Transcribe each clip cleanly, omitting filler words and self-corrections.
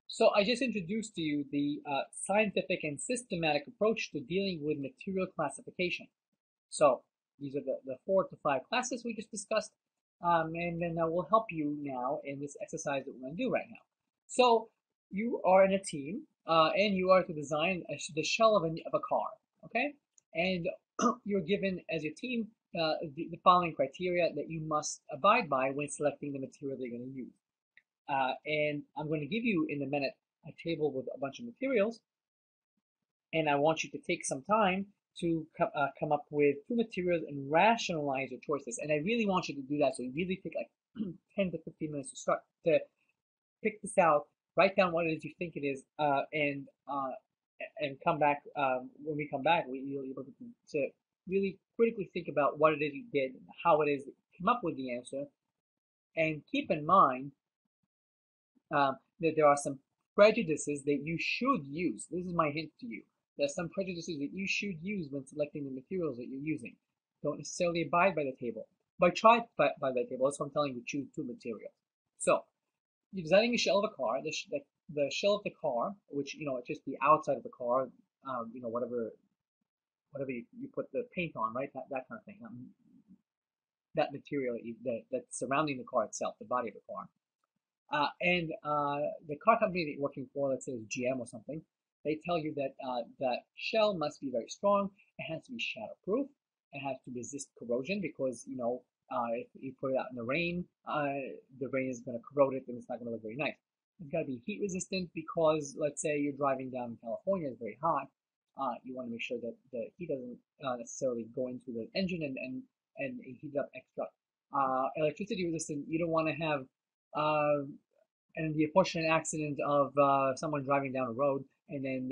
So I just introduced to you the scientific and systematic approach to dealing with material classification. So these are the 4 to 5 classes we just discussed, and then I will help you now in this exercise that we're going to do right now. So you are in a team, and you are to design the shell of a car, okay? And you're given as your team the following criteria that you must abide by when selecting the material that you're going to use. And I'm going to give you in a minute a table with a bunch of materials, and I want you to take some time to come up with 2 materials and rationalize your choices. And I really want you to do that. So you really take like 10 to 15 minutes to start to pick this out, write down what it is you think it is, and come back. When we come back, you'll be able to really critically think about what it is you did, how it is that you come up with the answer, and keep in mind that there are some prejudices that you should use. This is my hint to you. There are some prejudices that you should use when selecting the materials that you're using. Don't necessarily abide by the table, but try by the table. That's what I'm telling you. Choose 2 materials. So you're designing a shell of a car. The shell of the car, which it's just the outside of the car. Whatever you put the paint on, right? That kind of thing. That material that's surrounding the car itself, the body of the car. And the car company that you're working for, let's say it's GM or something, they tell you that that shell must be very strong. It has to be shatterproof. It has to resist corrosion because if you put it out in the rain is going to corrode it and it's not going to look very nice. It's got to be heat resistant because let's say you're driving down in California, it's very hot. You want to make sure that the heat doesn't necessarily go into the engine and heat up extra. Electricity resistant. You don't want to have uh, and the unfortunate accident of someone driving down a road and then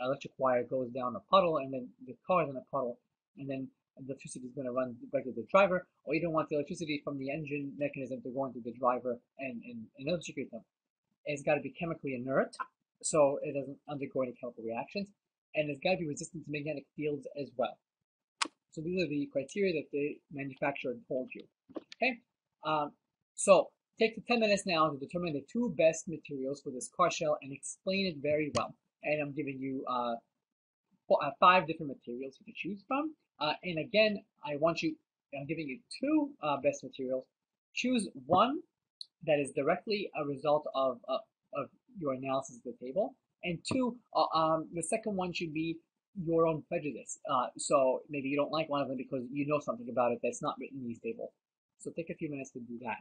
electric wire goes down a puddle and then the car is in a puddle and then the electricity is going to run right to the driver, or you don't want the electricity from the engine mechanism to go into the driver and electrocute them. It's got to be chemically inert so it doesn't undergo any chemical reactions, and it's got to be resistant to magnetic fields as well. So these are the criteria that the manufacturer told you. Okay, so take the 10 minutes now to determine the 2 best materials for this car shell and explain it very well. And I'm giving you 5 different materials you can choose from. And again, I'm giving you 2 best materials. Choose one that is directly a result of your analysis of the table. And 2, the second one should be your own prejudice. So maybe you don't like one of them because you know something about it that's not written in these tables. So take a few minutes to do that.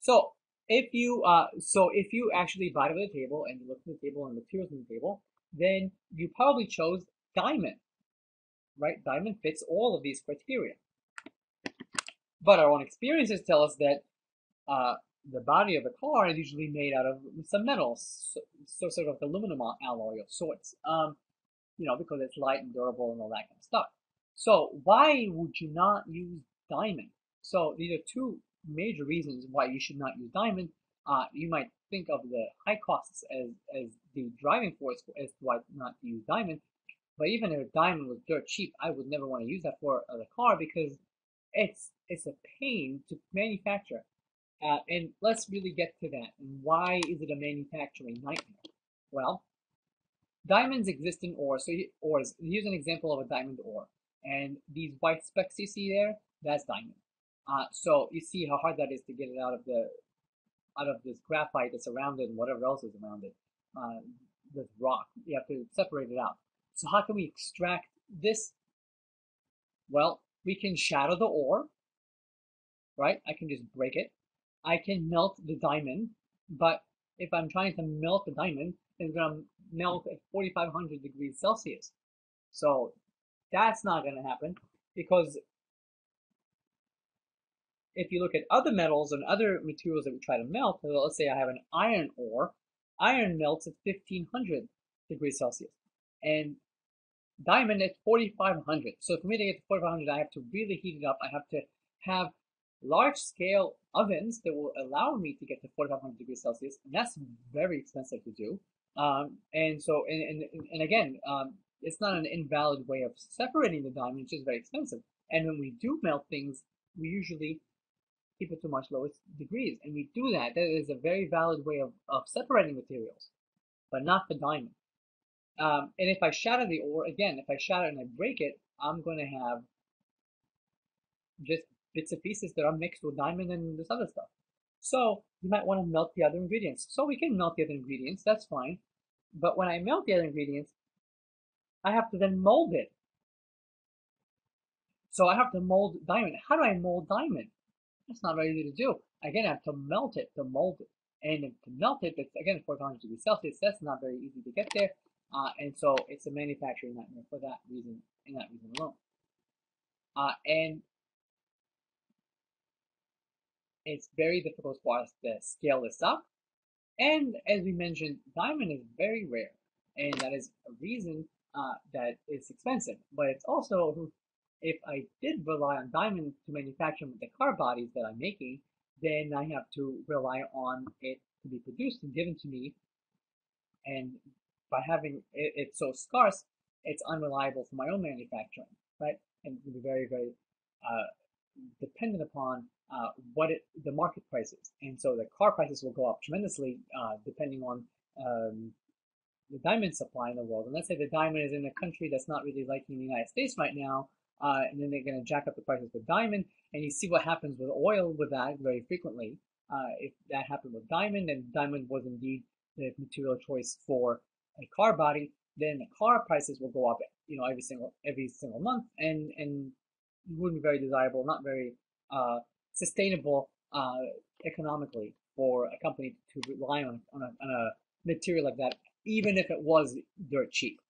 So if you actually bought it at the table and you looked at the table and the materials on the table, then you probably chose diamond, right? Diamond fits all of these criteria. But our own experiences tell us that uh, the body of the car is usually made out of some metals, so sort of aluminum alloy of sorts. Because it's light and durable and all that kind of stuff. So why would you not use diamond? So these are two major reasons why you should not use diamond. You might think of the high costs as the driving force as to why not to use diamond. But even if diamond was dirt cheap, I would never want to use that for the car because it's a pain to manufacture. And let's really get to that. And why is it a manufacturing nightmare? Well, diamonds exist in ore. So ores. Here's an example of a diamond ore. And these white specks you see there, that's diamond. So you see how hard that is to get it out of this graphite that's around it and whatever else is around it. This rock. You have to separate it out. So how can we extract this? Well, we can shatter the ore, right? I can just break it. I can melt the diamond, but if I'm trying to melt the diamond, it's going to melt at 4,500 degrees Celsius. So that's not going to happen because if you look at other metals and other materials that we try to melt, let's say I have an iron ore, iron melts at 1,500 degrees Celsius. And diamond at 4,500. So for me to get to 4,500, I have to really heat it up. I have to have large-scale ovens that will allow me to get to 4,500 degrees Celsius, and that's very expensive to do. And again, it's not an invalid way of separating the diamond, it's just very expensive. And when we do melt things, we usually keep it to much lower degrees, and we do that. That is a very valid way of separating materials, but not the diamond. And if I shatter the ore, again, if I shatter and I break it, I'm going to have just bits and pieces that are mixed with diamond and this other stuff. So you might want to melt the other ingredients. So we can melt the other ingredients, that's fine. But when I melt the other ingredients, I have to then mold it. So I have to mold diamond. How do I mold diamond? That's not very easy to do. Again, I have to melt it to mold it. And to melt it, it's again 400 degrees Celsius. That's not very easy to get there. And so it's a manufacturing nightmare for that reason, and that reason alone. And it's very difficult for us to scale this up. And as we mentioned, diamond is very rare, and that is a reason that it's expensive. But it's also, if I did rely on diamond to manufacture the car bodies that I'm making, then I have to rely on it to be produced and given to me. And by having it so scarce, it's unreliable for my own manufacturing, right? And it can be very, very dependent upon the market prices. And so the car prices will go up tremendously depending on the diamond supply in the world. And let's say the diamond is in a country that's not really liking the United States right now, and then they're going to jack up the prices for diamond. And you see what happens with oil with that very frequently. If that happened with diamond, and diamond was indeed the material choice for a car body, then the car prices will go up, every single month, and wouldn't be very desirable, not very sustainable economically for a company to rely on a material like that, even if it was dirt cheap.